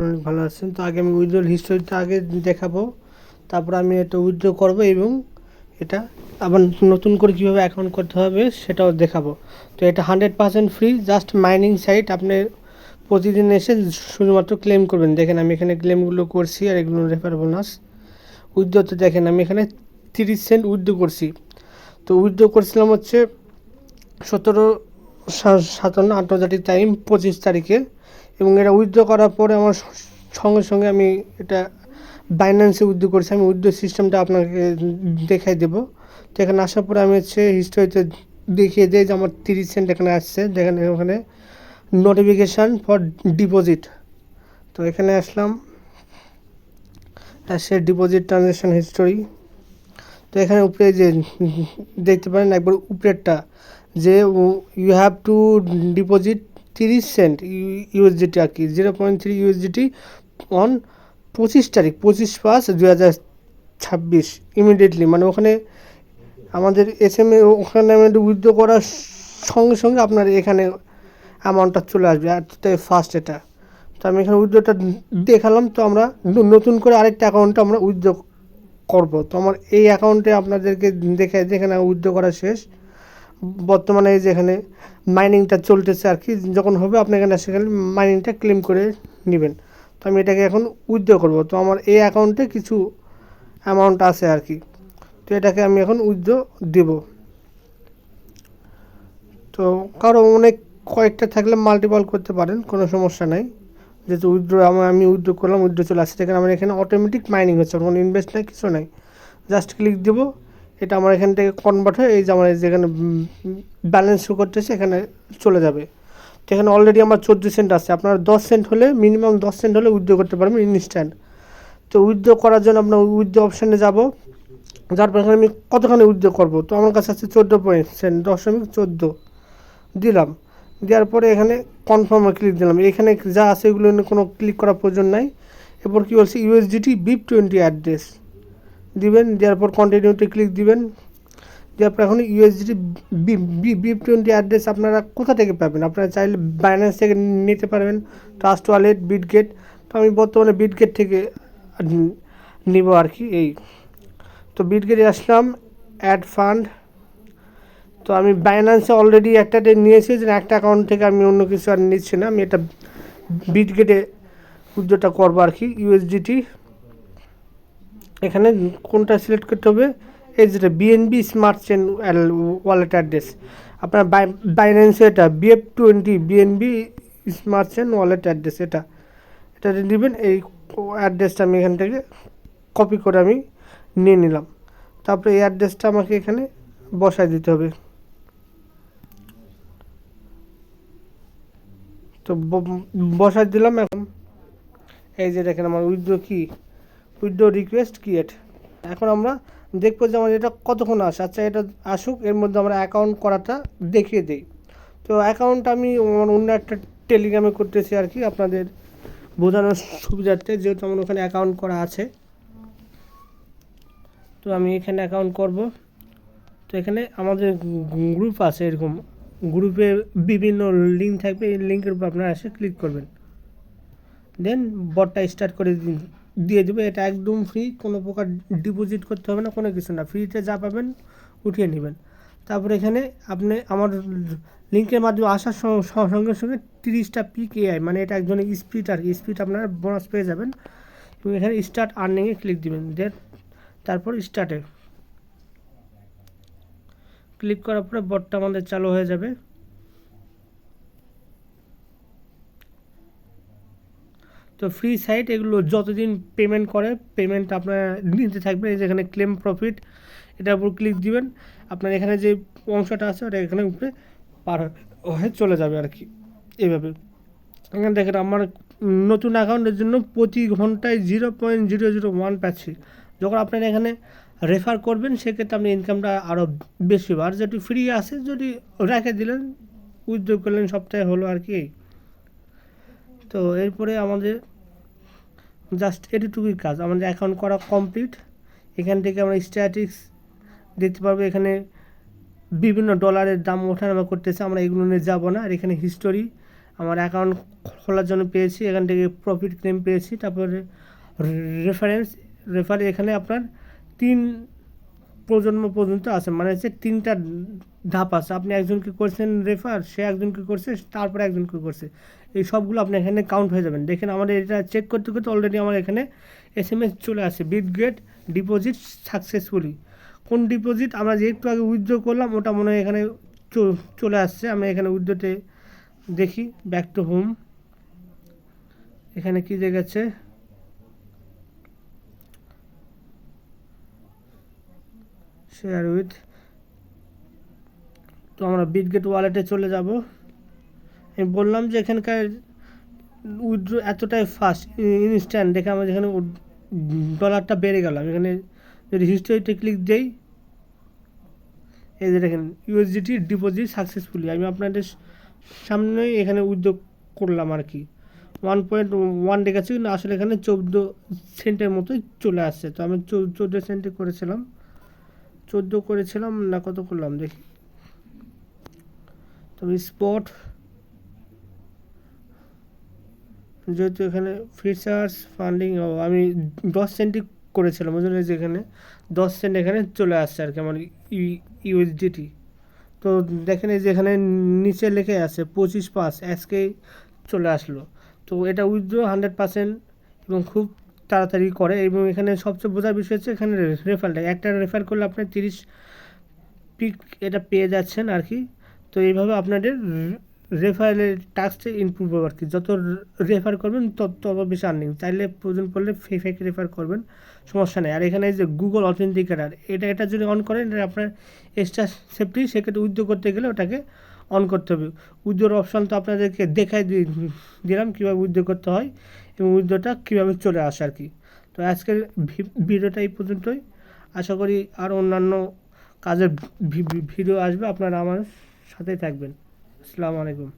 করেন অনেক ভালো আছেন। তো আগে আমি উইথড্রল হিস্টোরিটা আগে দেখাবো, তারপর আমি এটা উইথড্র করব এবং এটা আবার নতুন করে কীভাবে অ্যাকাউন্ট করতে হবে সেটাও দেখাবো। তো এটা 100% ফ্রি, জাস্ট মাইনিং সাইট। আপনি প্রতিদিন এসে শুধুমাত্র ক্লেম করবেন। দেখেন আমি এখানে ক্লেমগুলো করছি, আর এগুলো রেফার বোনাস। উইথড্রতে দেখেন আমি এখানে 30 সেন্ট উইথড্র করছি। তো উইথড্র করছিলাম হচ্ছে 17/57 আন্তর্জাতিক টাইম 25 তারিখে, এবং এটা উইথড্র করার পরে আমার সঙ্গে সঙ্গে আমি এটা বাইন্যান্সে উইথড্র করছি। আমি উইথড্র সিস্টেমটা আপনাকে দেখাই দেবো। তো এখানে আসার পরে আমি হচ্ছে হিস্টোরিতে দেখিয়ে দিই যে আমার 30 সেন্ট এখানে আসছে। দেখেন ওখানে নোটিফিকেশান ফর ডিপোজিট। তো এখানে আসলাম, সে ডিপোজিট ট্রানজ্যাকশন হিস্টোরি। তো এখানে উপরে যে দেখতে পারেন একবার উপরেরটা যে you have to deposit 30 cent USDT আর কি, 0.3 ইউএসডিটি অন 25 তারিখ 25/5/2026 ইমিডিয়েটলি। মানে ওখানে আমাদের এসএমএ ওখানে আমি উইথড্র করার সঙ্গে সঙ্গে আপনার এখানে অ্যামাউন্টটা চলে আসবে। আর তাই ফার্স্ট এটা। তো আমি এখানে উইথড্রটা দেখালাম। তো আমরা নতুন করে আরেকটা অ্যাকাউন্টে আমরা উইথড্র করব। তো আমার এই অ্যাকাউন্টে আপনাদেরকে দেখে যেখানে উইথড্র করা শেষ, বর্তমানে এই যেখানে মাইনিংটা চলতেছে আর কি। যখন হবে আপনি এখানে সেখানে মাইনিংটা ক্লেম করে নেবেন। তো আমি এটাকে এখন উইথড্র করব। তো আমার এই অ্যাকাউন্টে কিছু অ্যামাউন্ট আছে আর কি। তো এটাকে আমি এখন উইথড্র দেব। তো কারো অনেক কয়েকটা থাকলে মাল্টিপল করতে পারেন, কোনো সমস্যা নাই। যেহেতু উইথড্র আমি উইথড্র করলাম, উইথড্র চলে আসছে। দেখেন আমার এখানে অটোমেটিক মাইনিং হচ্ছে, কোনো ইনভেস্ট নেই, কিছু নাই। জাস্ট ক্লিক দেবো, এটা আমার এখান থেকে কনভার্ট হয়ে এই যে আমার যেখানে ব্যালেন্স শো করতেছে এখানে চলে যাবে। তো এখানে অলরেডি আমার 14 সেন্ট আছে। আপনার 10 সেন্ট হলে, মিনিমাম 10 সেন্ট হলে উইথড্র করতে পারবেন ইনস্ট্যান্ট। তো উইথড্র করার জন্য আপনার উইথড্র অপশানে যাব, যার পর এখানে আমি কতখানি উইথড্র করবো। তো আমার কাছে আছে 14.14 দিলাম। দেওয়ার পরে এখানে কনফার্মে ক্লিক দিলাম। এখানে যা আছে এগুলো কোনো ক্লিক করার প্রয়োজন নাই। এরপর কী বলছে, ইউএসডিটি BIP20 অ্যাড্রেস দিবেন। দেওয়ার পর কন্টিনিউতে ক্লিক দিবেন। দেওয়ার পর এখন ইউএসডিটি BIP20 অ্যাড্রেস আপনারা কোথা থেকে পাবেন? আপনারা চাইলে বাইন্যান্স থেকে নিতে পারবেন, ট্রাস্ট ওয়ালেট, বিটগেট। তো আমি বর্তমানে বিটগেট থেকে নিব আর কি। এই তো বিটগেটে আসলাম, অ্যাড ফান্ড। তো আমি বাইন্যান্সে অলরেডি একটা নিয়েছি, যে একটা অ্যাকাউন্ট থেকে আমি অন্য কিছু আর নিচ্ছি না। আমি এটা বিটগেটে উইথড্রটা করবো আর কি। ইউএসডিটি এখানে কোনটা সিলেক্ট করতে হবে, এই যেটা BNB smart chain wallet address. আপনার বাইন্যান্সে এটা BF20 BNB smart chain wallet address, এটা নেবেন। এই অ্যাড্রেসটা আমি এখান থেকে কপি করে আমি নিয়ে নিলাম। তারপরে এই অ্যাড্রেসটা আমাকে এখানে বসায় দিতে হবে। তো বসায় দিলাম। এখন এই যে দেখেন আমার উইথড্র রিকোয়েস্ট ক্রিয়েট। এখন আমরা দেখবো যে আমার এটা কতক্ষণ আসে। আচ্ছা, এটা আসুক, এর মধ্যে আমরা অ্যাকাউন্ট করাটা দেখিয়ে দিই। তো অ্যাকাউন্ট আমি অন্য একটা টেলিগ্রামে করতেছি আর কি, আপনাদের বোঝানোর সুবিধার্থে, যেহেতু আমার ওখানে অ্যাকাউন্ট করা আছে। তো আমি এখানে অ্যাকাউন্ট করব। তো এখানে আমাদের গ্রুপ আছে, এরকম গ্রুপে বিভিন্ন লিঙ্ক থাকবে। এই লিঙ্কের উপর আপনারা এসে ক্লিক করবেন, দেন বটটা স্টার্ট করে দিয়ে দেবে। এটা একদম ফ্রি, কোনো প্রকার ডিপোজিট করতে হবে না, কোনো কিছু না। ফ্রিতে যা পাবেন উঠিয়ে নেবেন। তারপরে এখানে আপনি আমার লিঙ্কের মাধ্যমে আসার সঙ্গে সঙ্গে 30টা PKI, মানে এটা একজনের স্পিড আর কি, স্পিড আপনারা বোনাস পেয়ে যাবেন। এবং এখানে স্টার্ট আর্নিংয়ে ক্লিক দিবেন, দেন তারপর স্টার্টে ক্লিক করার পরে বটটা আমাদের চালু হয়ে যাবে। তো ফ্রি সাইট এগুলো যতদিন পেমেন্ট করে, পেমেন্ট আপনারা নিতে থাকবেন। এই যেখানে ক্লেম প্রফিট, এটার উপর ক্লিক দিবেন। আপনার এখানে যে অংশটা আছে ওটা এখানে উপরে পার হয়ে চলে যাবে আর কি, এইভাবে। এখানে দেখেন আমার নতুন অ্যাকাউন্টের জন্য প্রতি ঘন্টায় 0.001 পাচ্ছি। যখন আপনারা এখানে রেফার করবেন সেক্ষেত্রে আপনি ইনকামটা আরও বেশি হবে। আর যেটি ফ্রি আছে যদি রেখে দিলেন, উইথড্র করলেন, সপ্তাহে হলো আর কি। তো এরপরে আমাদের জাস্ট এটুকুই কাজ, আমাদের অ্যাকাউন্ট করা কমপ্লিট। এখান থেকে আমরা স্ট্যাটিক্স দেখতে পারবো। এখানে বিভিন্ন ডলারের দাম ওঠানামা করতেছে, আমরা এগুলো নিয়ে যাবো না। আর এখানে হিস্টোরি আমার অ্যাকাউন্ট খোলার জন্য পেয়েছি, এখান থেকে প্রফিট ক্লেম পেয়েছি। তারপরে রেফার এখানে আপনার 3 প্রজন্ম পর্যন্ত আছে, মানে হচ্ছে 3টা ধাপ আছে। আপনি একজনকে করছেন রেফার, সে একজনকে করছে, তারপরে একজনকে করছে, এই সবগুলো আপনি এখানে কাউন্ট হয়ে যাবেন। দেখেন আমাদের এটা চেক করতে করতে অলরেডি আমার এখানে SMS চলে আসে, বিটগেট ডিপোজিট সাকসেসফুলি। কোন ডিপোজিট? আমরা যে একটু আগে উইথড্র করলাম ওটা মনে হয় এখানে চলে আসছে। আমি এখানে উইথড্রোতে দেখি, ব্যাক টু হোম, এখানে কী দেখাচ্ছে, শেয়ার উইথ। তো আমরা বিটগেট ওয়ালেটে চলে যাব। আমি বললাম যে এখানকার উইথড্র এতটাই ফাস্ট, ইনস্ট্যান্ট। দেখে আমরা যেখানে ডলারটা বেড়ে গেলাম, এখানে যদি হিস্টোরিতে ক্লিক দেই, এই যে দেখেন ইউএসডিটি ডিপোজিট সাকসেসফুলি। আমি আপনাদের সামনেই এখানে উইথড্র করলাম আর কি। 1.1 দেখাচ্ছে, কিন্তু আসলে এখানে 14 সেন্টের মতোই চলে আসছে। তো আমি 14 সেন্টে করেছিলাম, 14 করেছিলাম না কত করলাম দেখি। তবে স্পট যেহেতু এখানে ফিচার্স ফান্ডিং, আমি 10 সেন্টই করেছিলাম, ওই জন্য যেখানে 10 সেন্ট এখানে চলে আসছে আর কি আমার ইউএসডিটি। তো দেখেন এই যে এখানে নিচে লেখে আছে 25 আজকে চলে আসলো। তো এটা উইথড্র 100% এবং খুব তাড়াতাড়ি করে। এবং এখানে সবচেয়ে বোঝার বিষয় হচ্ছে এখানে রেফারটা, একটা রেফার করলে আপনার 30 পিক এটা পেয়ে যাচ্ছেন আর কি। তো এইভাবে আপনাদের রেফারেলের টাস্কটা ইমপ্রুভ হবে আর কি। যত রেফার করবেন তত বেশি আর্নিং। চাইলে প্রয়োজন পড়লে ফেক রেফার করবেন, সমস্যা নেই। আর এখানে যে গুগল অথেন্টিকেটার, এটা যদি অন করেন, এটা আপনার এক্সট্রা সেফটি। সেক্ষেত্রে উইথড্র করতে গেলে ওটাকে অন করতে হবে। উইথড্রোর অপশান তো আপনাদেরকে দেখাই দিলাম কীভাবে উইথড্র করতে হয় এবং উইথড্রটা কীভাবে চলে আসে আর কি। তো আজকের ভিডিওটা এই পর্যন্তই। আশা করি আর অন্যান্য কাজের ভিডিও আসবে, আপনারা আমার সাথেই থাকবেন। আসসালামু আলাইকুম।